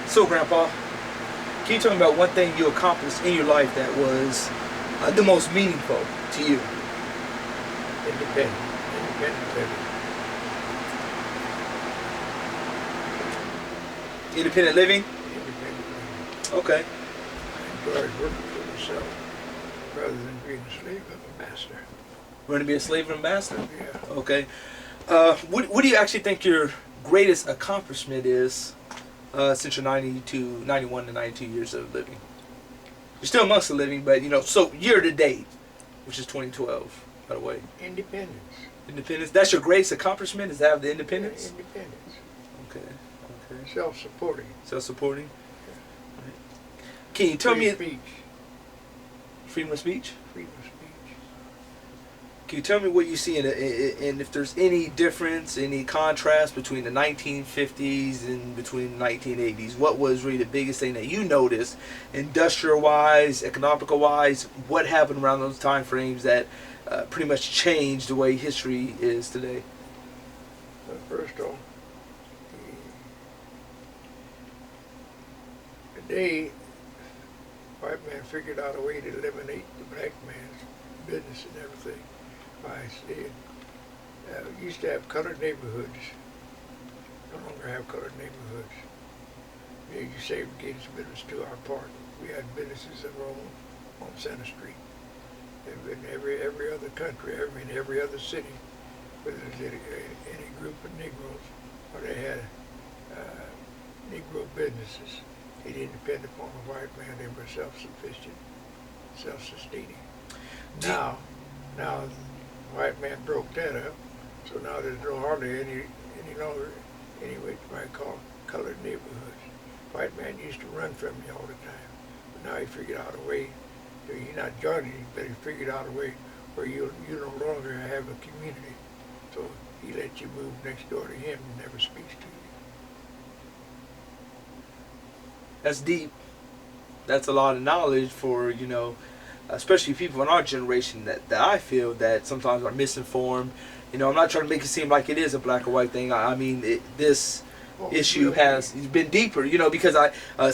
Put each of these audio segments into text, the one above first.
So, Grandpa, can you tell me about one thing you accomplished in your life that was the most meaningful to you? Independent living. Independent living? Independent living. Okay. I enjoyed working for myself rather than being a slave of a master. We're going to be a slave and a master? Yeah. Okay. What do you actually think your greatest accomplishment is since you're 91 to 92 years of living? You're still amongst the living, but, so year to date, which is 2012, by the way. Independence. Independence? That's your greatest accomplishment, is to have the independence? Yeah, independence. Okay. Self-supporting. Self-supporting? Right. Can you tell Free me... speech. Freedom of speech? Freedom of speech. Can you tell me what you see and if there's any difference, any contrast between the 1950s and between the 1980s? What was really the biggest thing that you noticed, industrial-wise, economical-wise? What happened around those time frames that pretty much changed the way history is today? First off, today, white man figured out a way to eliminate the black man's business and everything. I said, we used to have colored neighborhoods. No longer have colored neighborhoods. You segregated business to our part. We had businesses that were on Center Street. In every other country, in every other city, whether there's any group of Negroes or they had Negro businesses, they didn't depend upon the white man. They were self-sufficient, self-sustaining. Now, the white man broke that up, so now there's hardly any longer any what you might call colored neighborhoods. White man used to run from you all the time, but now he figured out a way. He's not joining you, but he figured out a way where you no longer have a community. So he lets you move next door to him and never speaks to you. That's deep. That's a lot of knowledge for, especially people in our generation that I feel that sometimes are misinformed. I'm not trying to make it seem like it is a black or white thing. I mean, this issue has been deeper, because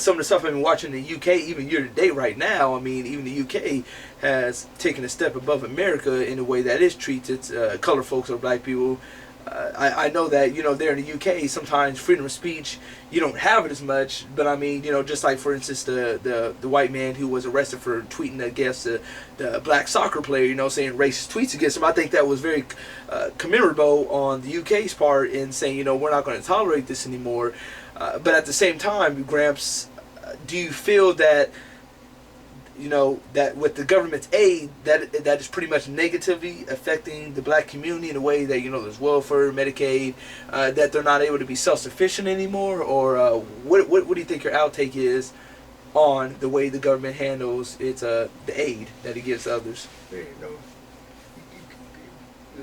some of the stuff I've been watching in the UK, even year to date right now, I mean, even the UK has taken a step above America in a way that it treats its colored folks or black people. I know that, there in the UK, sometimes freedom of speech, you don't have it as much, but I mean, just like, for instance, the white man who was arrested for tweeting against the black soccer player, saying racist tweets against him. I think that was very commendable on the UK's part in saying, we're not going to tolerate this anymore. But at the same time, Gramps, do you feel that that with the government's aid, that is pretty much negatively affecting the black community in a way that, there's welfare, Medicaid, that they're not able to be self-sufficient anymore? Or what do you think your outtake is on the way the government handles its the aid that it gives others? You're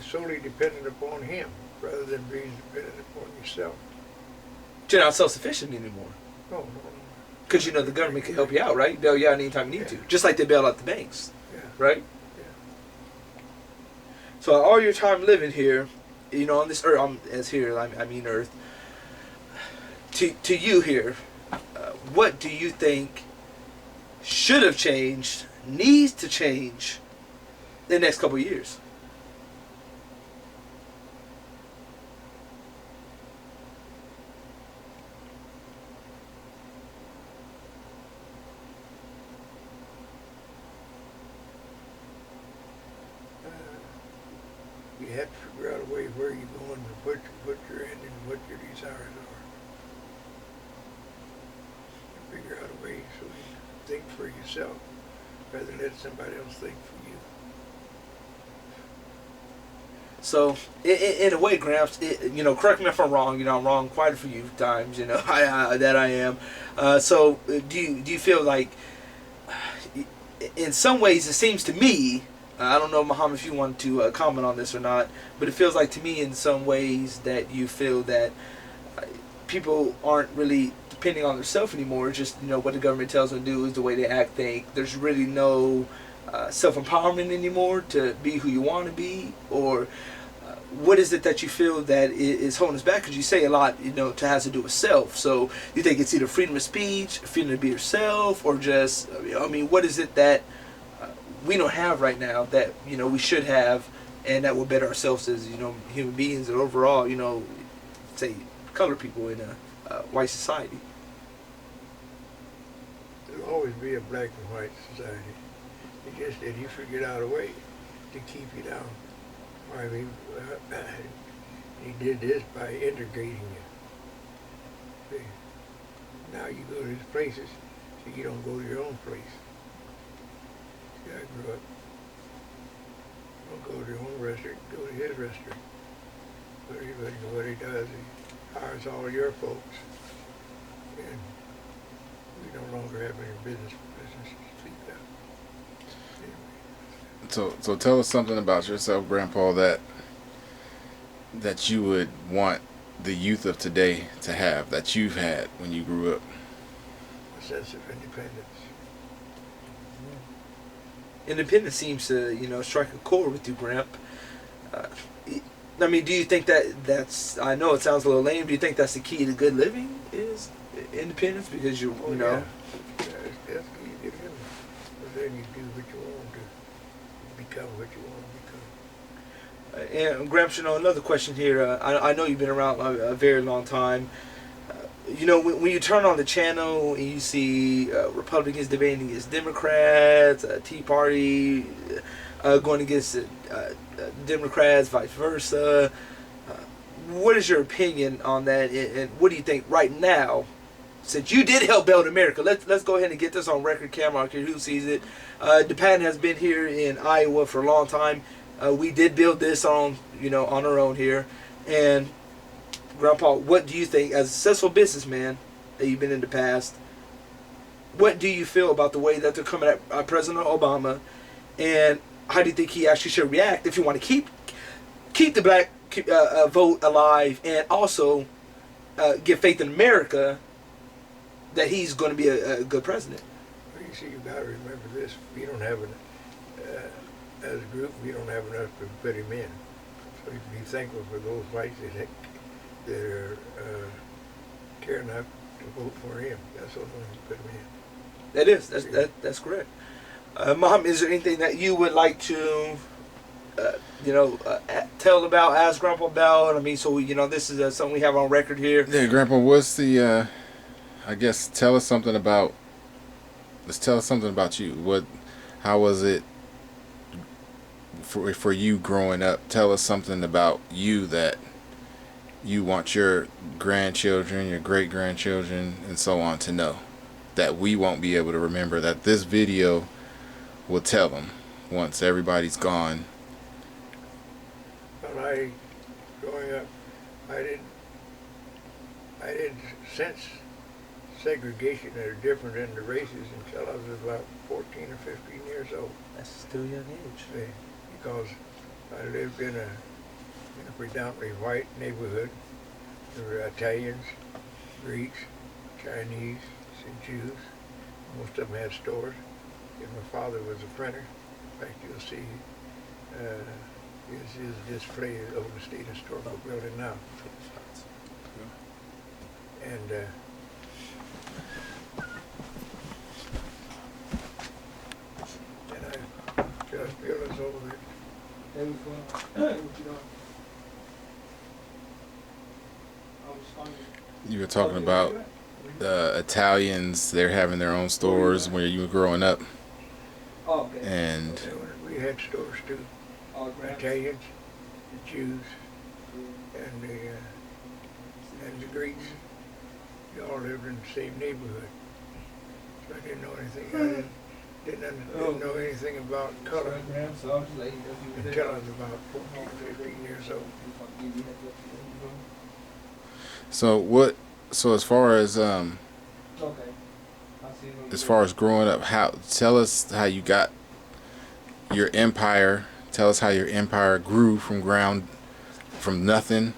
solely dependent upon him rather than being dependent upon yourself. You're not self-sufficient anymore. No. Because the government can help you out, right? Bail you out anytime you need to. Just like they bail out the banks, right? Yeah. So all your time living here, on this earth, as here, I mean Earth, to you here, what do you think should have changed, needs to change in the next couple of years? You have to figure out a way where you're going and what you're in and what your desires are. And figure out a way so you think for yourself rather than let somebody else think for you. So, in a way, Gramps, correct me if I'm wrong. I'm wrong quite a few times. I am. So, do you feel like, in some ways, it seems to me, I don't know, Muhammad, if you want to comment on this or not, but it feels like to me in some ways that you feel that people aren't really depending on themselves anymore. Just, what the government tells them to do is the way they act, think. There's really no self-empowerment anymore to be who you want to be. Or what is it that you feel that is holding us back? Because you say a lot, you know, to has to do with self. So you think it's either freedom of speech, freedom to be yourself, or just, I mean, what is it that we don't have right now that, you know, we should have, and that will better ourselves as, you know, human beings and overall, you know, say, colored people in a white society? There'll always be a black and white society. It's just that he figured out a way to keep you down. I mean, he did this by integrating you. See? Now you go to these places, so you don't go to your own place. See, I grew up. Don't go to your own restaurant, go to his restaurant. But what he does, he hires all your folks. And we no longer have any business to speak of. So tell us something about yourself, Grandpa, that you would want the youth of today to have, that you've had when you grew up. A sense of independence. Independence seems to, you know, strike a chord with you, Gramp. I mean, do you think that's, I know it sounds a little lame, do you think that's the key to good living, is independence? Because you know. Yeah, that's the key to living. Because then you do what you want to. Become what you want to become. And Gramps, you know, another question here. I know you've been around a very long time. You know, when you turn on the channel and you see Republicans debating against Democrats, Tea Party going against Democrats, vice versa, what is your opinion on that? And what do you think right now? Since you did help build America, let's go ahead and get this on record, camera here. Who sees it? DePatten has been here in Iowa for a long time. We did build this on, you know, on our own here. And Grandpa, what do you think, as a successful businessman that you've been in the past, what do you feel about the way that they're coming at President Obama, and how do you think he actually should react if you want to keep the black vote alive, and also give faith in America that he's going to be a good president? Well, you see, you've got to remember this. We don't have, as a group, we don't have enough to put him in. So you can be thankful for those whites that are care enough to vote for him. That's what we're going to put him in. That is, that's correct. Mom, is there anything that you would like to, you know, tell about, ask Grandpa about? I mean, so, you know, this is something we have on record here. Yeah, Grandpa, what's the, I guess, let's tell us something about you. How was it for you growing up? Tell us something about you that you want your grandchildren, your great-grandchildren, and so on to know, that we won't be able to remember, that this video will tell them once everybody's gone. Well, growing up, I didn't sense segregation or different in the races until I was about 14 or 15 years old. That's still a young age. See, because I lived in a predominantly white neighborhood. There were Italians, Greeks, Chinese, and Jews. Most of them had stores. And my father was a printer. In fact, you'll see his display over the State Historical Building now. And I just feel as though that You were talking about the Italians, they're having their own stores where you were growing up. And we had stores too. Italians, the Jews, and the Greeks. We all lived in the same neighborhood. So I didn't know anything. I didn't know anything about color until I was about 14, 15 years old. So as far as growing up, tell us how you got your empire. Tell us how your empire grew from nothing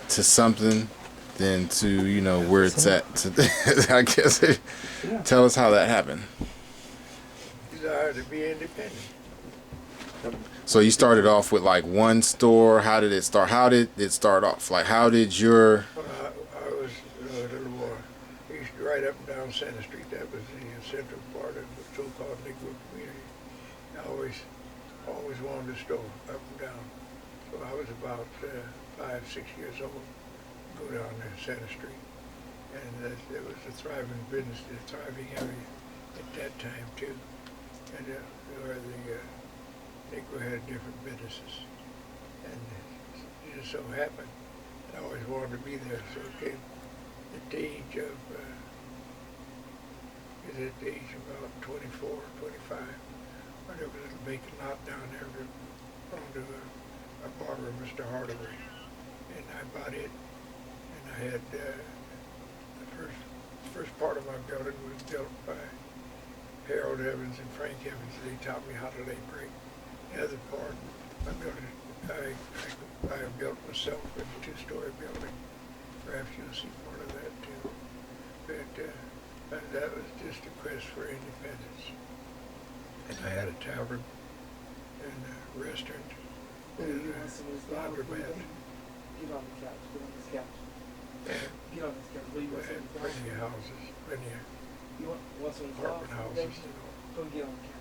to something, then to, you know, where it's at. I guess. Tell us how that happened. Desire to be independent. So you started off with like one store. How did it start? How did it start off? Like, how did your When I was a little boy, east, right up and down Center Street, that was the central part of the so-called Negro community. I always wanted to store up and down. So I was about 5, 6 years old, go down there Center Street. And it was a thriving business, a thriving area at that time too. And where the Negro had different businesses. And it just so happened, I always wanted to be there. So it came at the age of, about 24, 25, when there was a little vacant lot down there that belonged to a barber, Mr. Hardaway. And I bought it, and I had the first part of my building was built by Harold Evans and Frank Evans. They taught me how to lay brick. The other part, my building, I built myself with a 2-story building. Perhaps you'll see part of that too. But that was just a quest for independence. And I had a tavern and a restaurant and a laundromat. Get on the couch. Get on this couch. And Get on this couch. What do you we want to had say? plenty of houses, plenty of You want some apartment houses. Come get on the couch.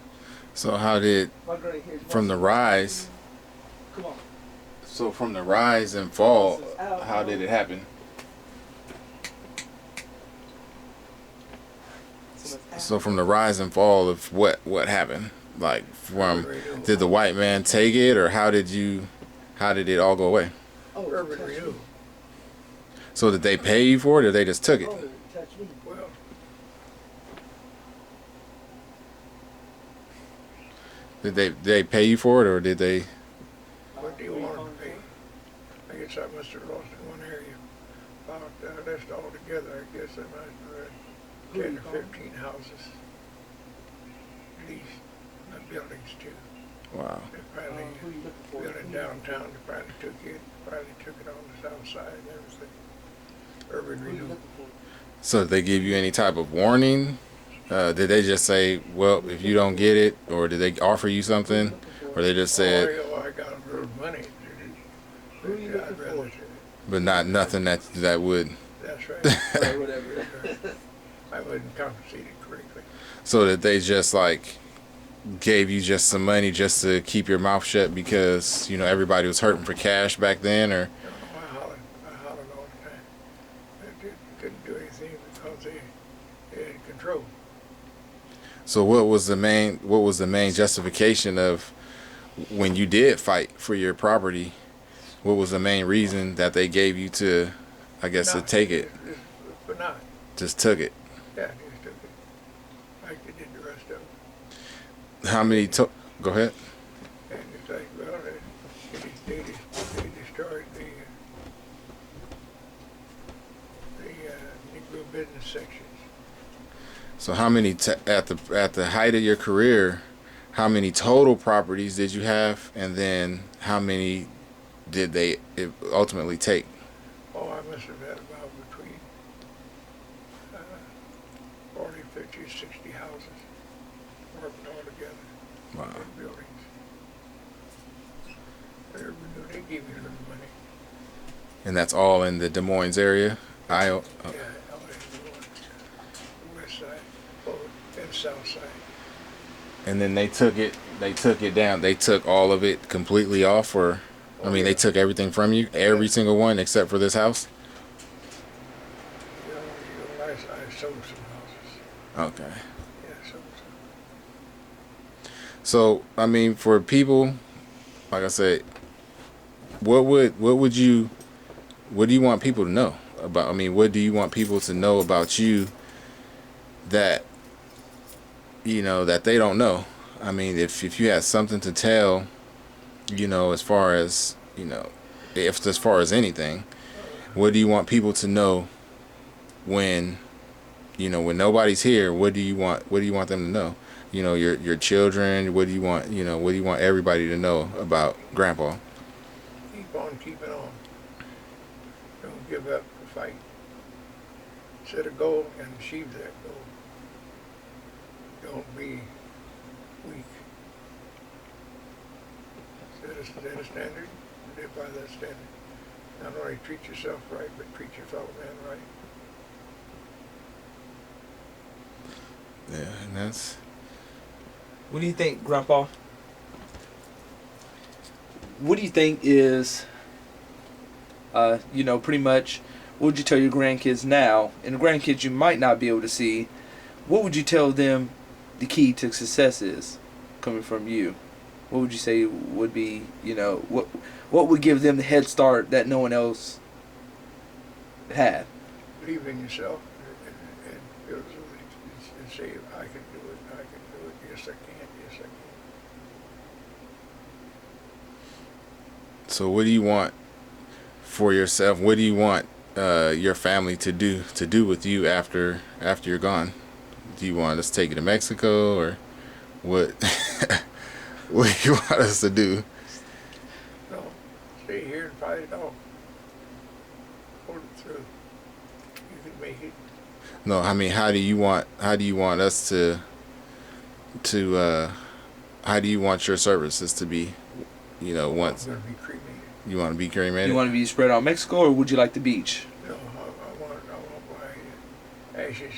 so how did My girl here. from the rise? Come on. So from the rise and fall, how did it happen? So from the rise and fall of what happened? Like from did the white man take it, or how did it all go away? Oh, Urban touch me. renewal. So did they pay you for it, or they just took it? Oh, touch me. Well, Did they pay you for it, or did they? what do you want to pay? I guess I must have lost in one area. About, that's all together, I guess I must have 10 or 15 houses. At least, not buildings too. Wow. They Who finally you looking for? built it downtown, they finally took it on the south side and everything. Urban Who you renewal. looking for? So did they give you any type of warning? Did they just say, well, if you don't get it, or did they offer you something, or they just said, I got a little money. Who are you I'd looking rather, for? but not nothing that would? that's right. Or whatever. I wasn't compensated correctly. So that they just like gave you just some money just to keep your mouth shut because everybody was hurting for cash back then, or? I hollered all the time. I couldn't do anything because they had control. So what was the main justification of when you did fight for your property? What was the main reason that they gave you to, I guess, to take it? But not. Just took it. Yeah, they just took it. Like they did the rest of them. How many? Go ahead. And it's like, well, they destroyed the Negro business sections. So how many at the height of your career? How many total properties did you have, and then how many did they ultimately take? Oh, I must have had about between 40, 50, 60 houses working all together. Wow. In buildings. They gave me a little money. And that's all in the Des Moines area. Yeah, LA, west side, and south side. And then they took it down. They took all of it completely off, or they took everything from you, every single one except for this house. I sold some houses. Okay. Yeah, I sold some. So for people, like I said, what do you want people to know about? What do you want people to know about you that that they don't know? If you had something to tell, as far as as far as anything, what do you want people to know when when nobody's here? What do you want them to know? Your children. What do you want? What do you want everybody to know about Grandpa? Keep on keeping on. Don't give up the fight. Set a goal and achieve that goal. Don't be weak. Is that a standard? Live by that standard. Not only treat yourself right, but treat your fellow man right. Yeah, and that's What do you think, Grandpa? What do you think is, pretty much, what would you tell your grandkids now, and the grandkids you might not be able to see, what would you tell them the key to success is, coming from you? What would you say would be, what would give them the head start that no one else had? Believe in yourself and feel as though and say, I can do it, I can do it, yes I can, yes I can. so. What do you want for yourself? What do you want your family to do with you after you're gone? Do you want us to take you to Mexico, or what? What do you want us to do? No, stay here and fight it out. Hold it through. You can make it. No, I mean, how do you want us to how do you want your services to be? Once I'm going to be cremated. you want to be cremated. You want to be spread out Mexico, or would you like the beach? No, I want my ashes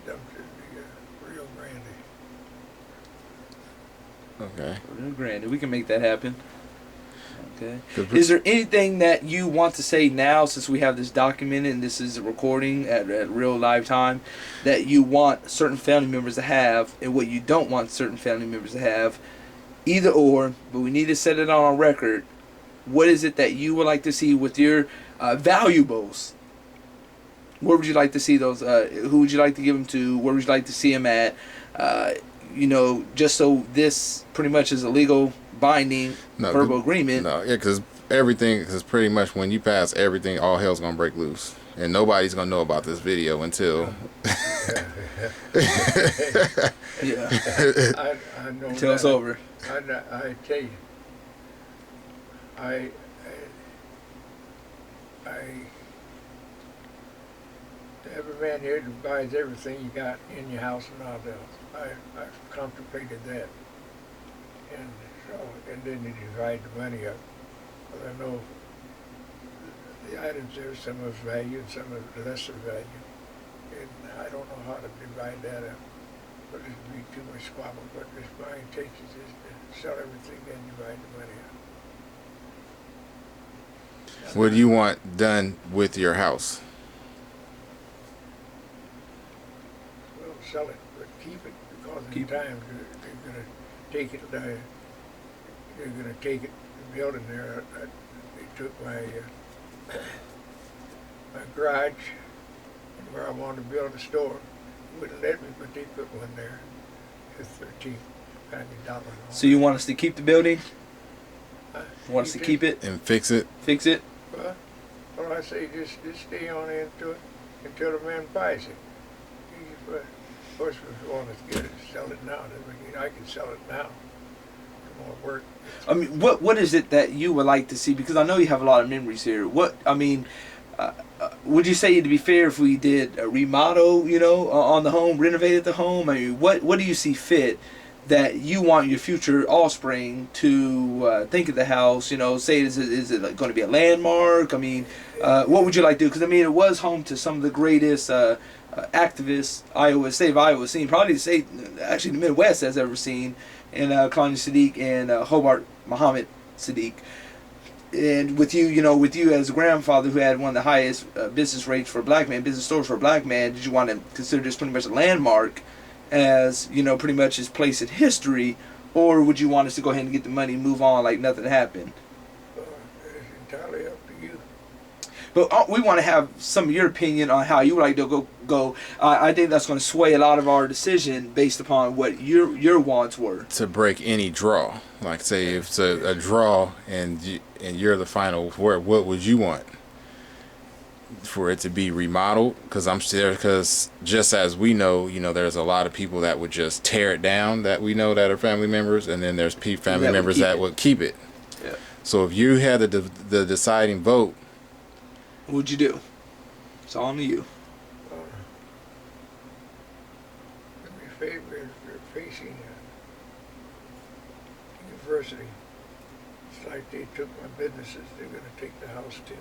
dumped in the Rio Grande. Okay. Granted, we can make that happen. Okay. Good. Is there anything that you want to say now, since we have this documented and this is a recording at real live time, that you want certain family members to have, and what you don't want certain family members to have? Either or, but we need to set it on record. What is it that you would like to see with your valuables? Where would you like to see those? Who would you like to give them to? Where would you like to see them at? Just so this pretty much is a legal binding verbal agreement. No, yeah, because pretty much when you pass everything, all hell's gonna break loose, and nobody's gonna know about this video until. Yeah. I know Until it's over. I tell you, I every man here buys everything you got in your house and out else. I've contemplated that, and then you divide the money up. But I know the items there, some of value and some of lesser value, and I don't know how to divide that up. But it'd be too much squabble. But this buying takes is to sell everything and divide the money up. What do you want done with your house? Well, sell it, but keep it, because in Keep it. time they're gonna take it. They're gonna take it. The building there. They took my my garage and where I wanted to build a store. Wouldn't let me, but they put one there. It's $13.90. So you want us to keep the building? Want us to keep it? And fix it? Fix it? Well, I say just stay on into it until the man buys it. But of course, if you want to get it, sell it now. I can sell it now. It won't work. I mean, what is it that you would like to see? Because I know you have a lot of memories here. Would you say, to be fair, if we did a remodel, on the home, renovated the home? I mean, what do you see fit that you want your future offspring to think of the house? Say, is it going to be a landmark? I mean, what would you like to do? Because, I mean, it was home to some of the greatest activists state of Iowa seen, probably the state, actually the Midwest has ever seen, and Claudia Sadiq and Hobart Muhammad Sadiq. And with you as a grandfather who had one of the highest business rates for a black man, business stores for a black man, did you want to consider this pretty much a landmark as, pretty much his place in history, or would you want us to go ahead and get the money and move on like nothing happened? It's entirely up to you. But we want to have some of your opinion on how you would like to go. I think that's going to sway a lot of our decision based upon what your wants were. To break any draw, like say if it's a draw and you're the final word, what would you want for it to be remodeled? Because just as we know, there's a lot of people that would just tear it down that we know that are family members, and then there's family members that would keep it. Yeah. So if you had the deciding vote, What would you do? It's all on you. We're facing university. It's like they took my businesses, they're gonna take the house too.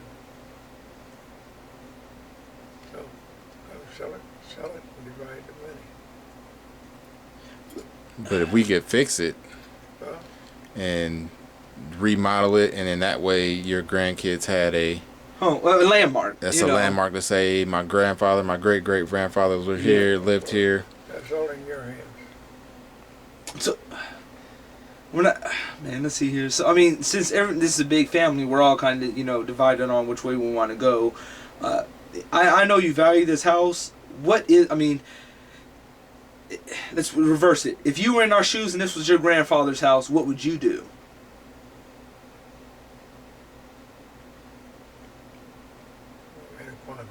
So, I'll sell it and divide the money. But if we could fix it Well, and remodel it, and in that way your grandkids had a a landmark. that's you a know. landmark to say my grandfather, my great great grandfathers were here, lived here. that's all in your hands. So we're not, man. Let's see here. So I mean, since this is a big family, we're all kind of divided on which way we want to go. I know you value this house. What is? I mean, let's reverse it. If you were in our shoes and this was your grandfather's house, what would you do? In a quandary.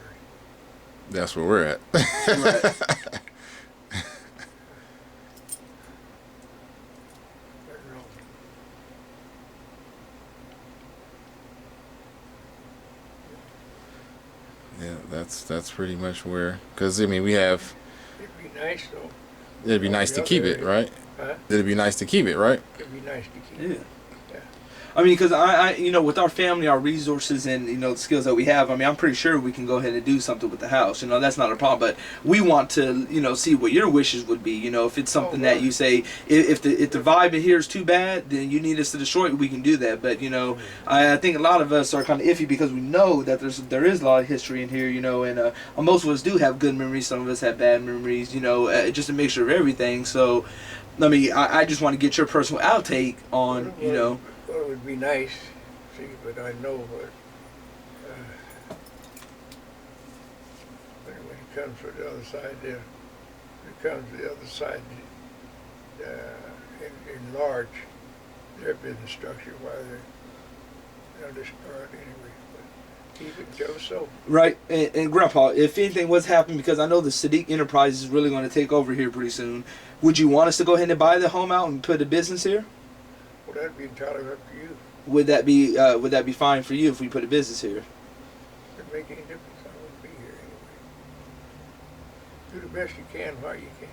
That's where we're at. Right. I don't know. Yeah, that's pretty much where. Because I mean, we have. It'd be nice though. It'd be nice to keep it, right? Huh? It'd be nice to keep it, right? It'd be nice to keep Yeah. it. Yeah. I mean, because I with our family, our resources, and the skills that we have, I mean, I'm pretty sure we can go ahead and do something with the house. That's not a problem. But we want to, see what your wishes would be. If it's something that you say, if the vibe in here is too bad, then you need us to destroy it. We can do that. But I think a lot of us are kind of iffy because we know that there is a lot of history in here. And most of us do have good memories. Some of us have bad memories. Just a mixture of everything. So, I mean, I just want to get your personal outtake on Well, it would be nice, see, but I know what, when it comes to the other side there, when it comes to the other side, in large, their business structure, why they'll destroy it anyway. But keep it just so. Right, and Grandpa, if anything was happening, because I know the Sadiq Enterprise is really going to take over here pretty soon, would you want us to go ahead and buy the home out and put a business here? Well, that'd be entirely up to you. Would that be fine for you if we put a business here? Doesn't make any difference. I wouldn't be here anyway. Do the best you can while you can.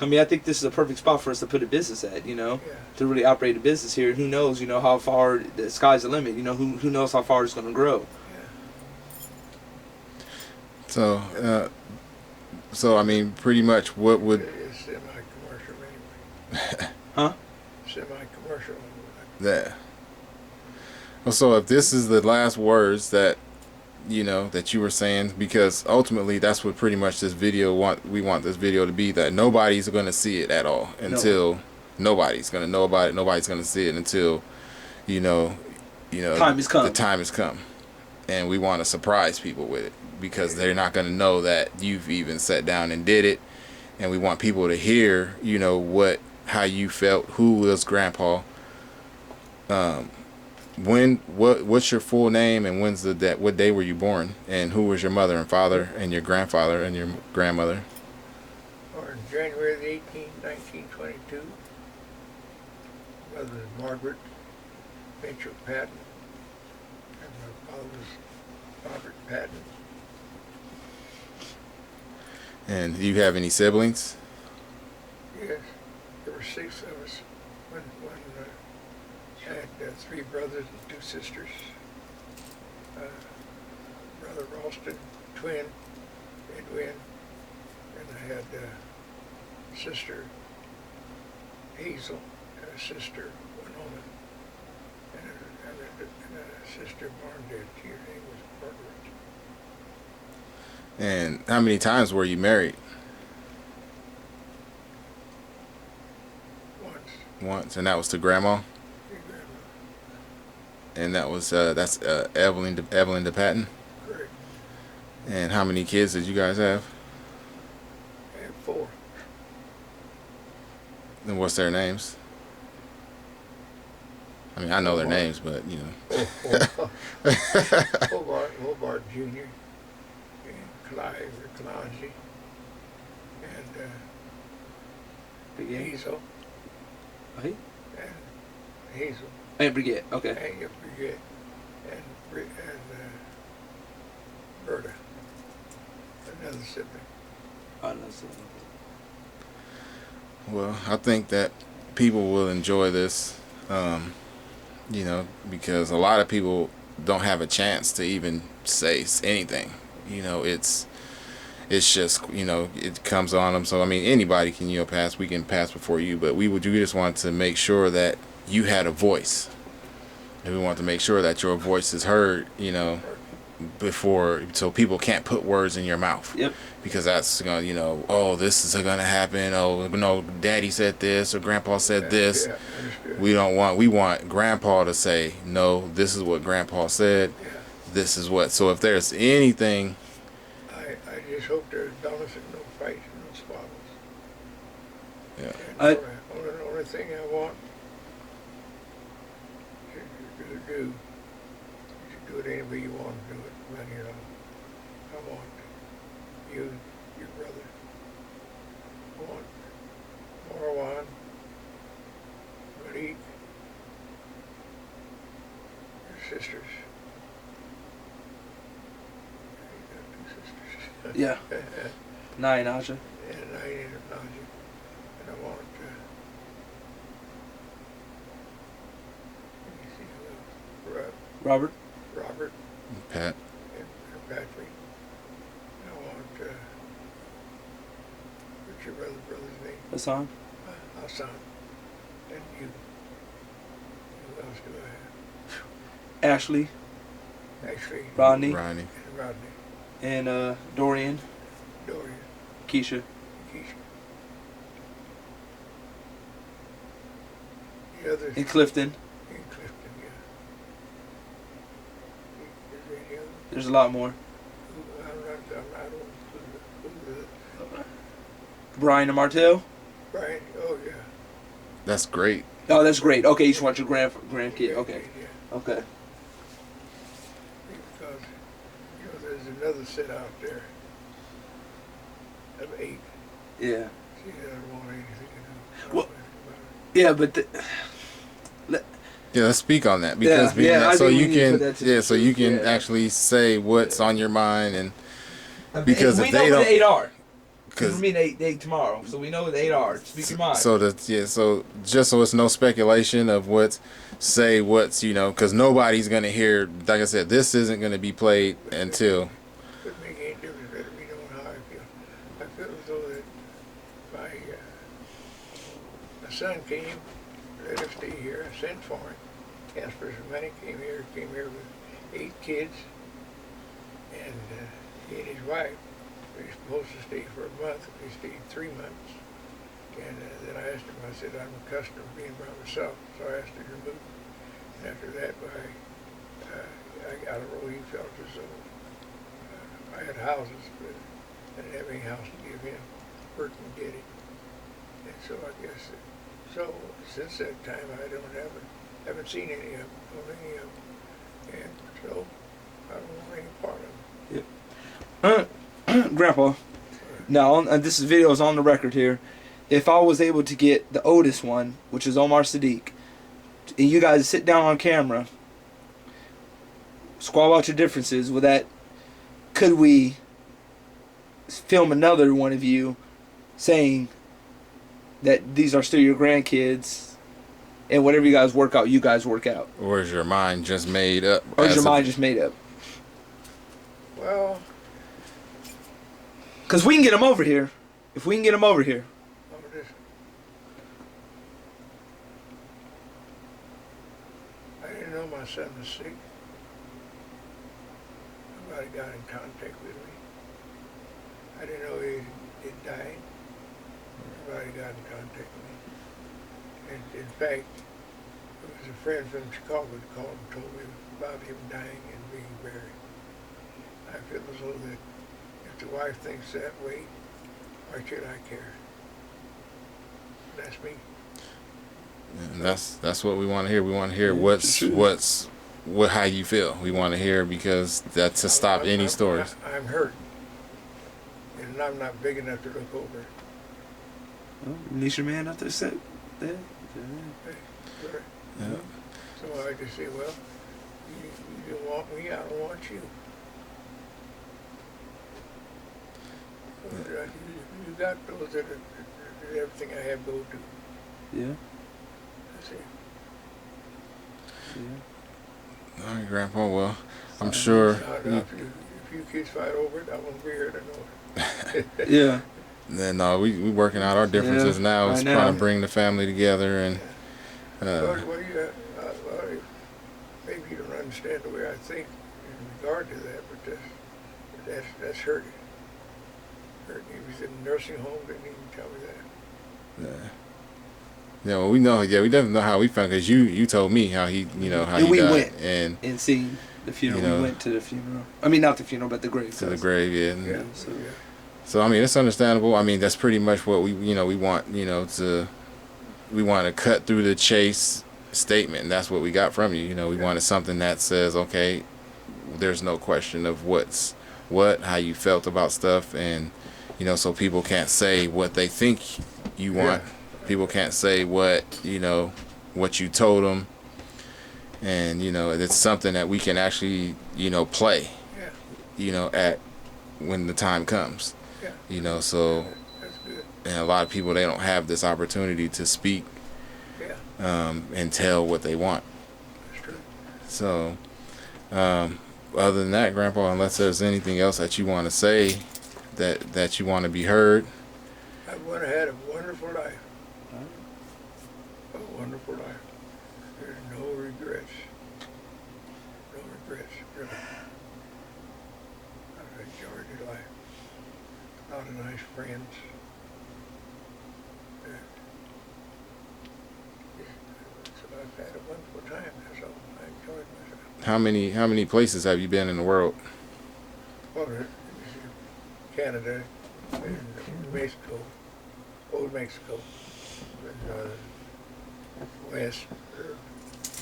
I mean, I think this is a perfect spot for us to put a business at, Yeah. to really operate a business here. Who knows, how far the sky's the limit. Who knows how far it's going to grow. Yeah. So I mean, pretty much what would It's semi-commercial anyway. Huh? Semi-commercial. that? Well, so if this is the last words that that you were saying, because ultimately that's what pretty much this video we want this video to be, that nobody's going to see it at all until nobody's going to know about it. Nobody's going to see it until Time has come. The time has come, and we want to surprise people with it because they're not going to know that you've even sat down and did it, and we want people to hear how you felt, who was Grandpa. What's your full name, and what day were you born, and who was your mother and father and your grandfather and your grandmother? Born January the 18th, 1922. Mother was Margaret Mitchell Patton, and my father was Robert Patton. And do you have any siblings? Yes, there were 6 of us. One had 3 brothers and 2 sisters. Brother Ralston, twin, Edwin, and I had sister Hazel, and a sister Winona, and a sister born dead. Her name was Margaret. And how many times were you married? Once, and that was to Grandma. Your grandma. And that was that's Evelyn DePatton. Correct. And how many kids did you guys have? I had 4. And what's their names? I mean, I know their names, but Hobart Jr. and Clive or Clancy and Hazel Hey? and Hazel And Brigade. Okay. and Brigette and Berta, another sibling. Oh, no, so- well, I think that people will enjoy this. You know, because a lot of people don't have a chance to even say anything. You know, it's just, you know, it comes on them. So I mean, anybody can, you know, pass. We can pass before you, but we just want to make sure that you had a voice, and we want to make sure that your voice is heard. You know, before, so people can't put words in your mouth. Yep. Because that's gonna, you know, oh, this is gonna happen. Oh no, Daddy said this or Grandpa said this. Yeah, understood. We want Grandpa to say, no, this is what Grandpa said. Yeah. This is what. So if there's anything, I just hope there's balance and no fights and no squabbles. yeah, And the only thing I want you to do, you should do it any way you want to do it, but you know, I want you, your brother, I want Marwan, Malik, your sisters. You got two sisters. Yeah. Nine, Naja. And I need a Naja. And I want, let me see who else. Robert. Robert Pat, and Patrick. And I want, what's your brother's name? Hassan. Hassan. And you. Who else do I Ashley. have? Actually, Rodney. Ronnie, and Rodney, And Dorian. Dorian, Keisha. Keisha. The others And Clifton. in Clifton, yeah. Is there any other? There's a lot more. I don't know Brian and Martell. Brian, oh yeah. that's great. Oh, that's great. Okay, you just want your grandkid. Okay. Yeah, Okay. because, you know, there's another set out there of 8. Yeah. See, I don't want anything to do. Well, Yeah, but Yeah, let's speak on that because Yeah, yeah, I so think you we need to can put that to yeah, the so you truth, can yeah. actually say what's on your mind and because we if know they what don't, the 8 are. because We're meeting 8 tomorrow, so we know what the 8 are. Speak your mind. so that so just so it's no speculation of what's you know, because nobody's gonna hear, like I said, this isn't gonna be played until But make any difference, let me know how I feel. I feel as though that my son came, let us stay here, I sent for him. Casper Samani came here with 8 kids, and he and his wife were supposed to stay for a month. They stayed 3 months. And then I asked him, I said, I'm accustomed to being by myself, so I asked him to move. And after that, I got a row. He felt as though I had houses, but I didn't have any house to give him. Work and get it. And so I guess, so since that time, I haven't seen any of them, and so I don't want any part of them. Grandpa, now this video is on the record here. If I was able to get the oldest one, which is Omar Sadiq, and you guys sit down on camera, squab out your differences, could we film another one of you saying that these are still your grandkids, and whatever you guys work out, you guys work out? or is your mind just made up? Or is as your of- mind just made up? Well, Because we can get them over here. If we can get them over here. I'm just, I didn't know my son was sick. Nobody got in contact with me. I didn't know he died. Nobody got in contact with me. And in fact, it was a friend from Chicago that called and told me about him dying and being buried. I feel as though that if the wife thinks that way, why should I care? That's me. And that's what we want to hear. We want to hear how you feel. We want to hear, because that's to stop any stories. I'm hurt. And I'm not big enough to look over. Well, release your man out there, set. There. Right? Yeah. So I just say, well, you don't want me, I don't want you. You got those that everything I have go to. Yeah. I say, All right, Grandpa. Well, I'm sure. Now, if you kids fight over it, I won't be here to know it. Yeah. Then no, we working out our differences Yeah, now. It's right trying now. to bring the family together and. Well, you, maybe you don't understand the way I think in regard to that, but that's hurting. Hurting. He was in a nursing home, didn't even tell me that. Yeah, well, we know. Yeah, we definitely know how we found because you told me how he, how And he we died went. And seen the funeral. You know, we went to the funeral. I mean, not the funeral, but the grave. to the grave. Yeah. Yeah. So, Yeah. So I mean, it's understandable. I mean, that's pretty much what we want. We want to cut through the chase statement. And that's what we got from you. We wanted something that says, okay, there's no question of what's what, how you felt about stuff, and so people can't say what they think you want. Yeah. People can't say what you told them, and it's something that we can actually play. Yeah. At when the time comes. Yeah. So That's good. and a lot of people, they don't have this opportunity to speak Yeah. and tell what they want. That's true. So other than that, Grandpa, unless there's anything else that you want to say that you want to be heard. I've had a wonderful life. A wonderful life. There's no regrets. No regrets, really. I've enjoyed life. A lot of nice friends. So I've had a wonderful time, that's all. I enjoyed myself. How many places have you been in the world? Well, Canada, and Mexico, old Mexico, and, west,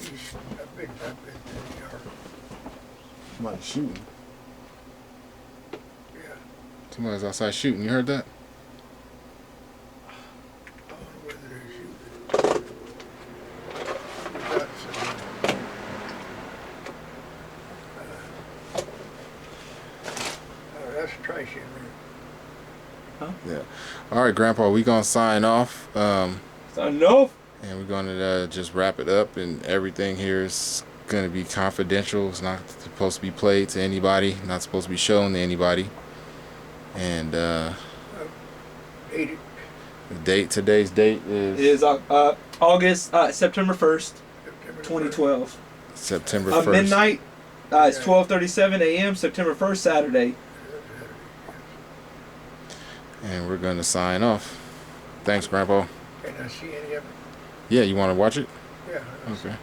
east. I've been to New York. Somebody's shooting. Yeah. Somebody's outside shooting. You heard that? I don't know whether they're shooting. We got some, that's trash in there. Yeah. All right, Grandpa, we gonna sign off. Signing off. And we're gonna just wrap it up, and everything here is gonna be confidential. It's not supposed to be played to anybody, not supposed to be shown to anybody. And Ate it. today's date It is September 1st, September 2012. September 1st. Midnight. It's 12:37 a.m. September 1st, Saturday. And we're gonna sign off. Thanks, Grandpa. Can I see any of it? Yeah, you wanna watch it? Yeah. Okay.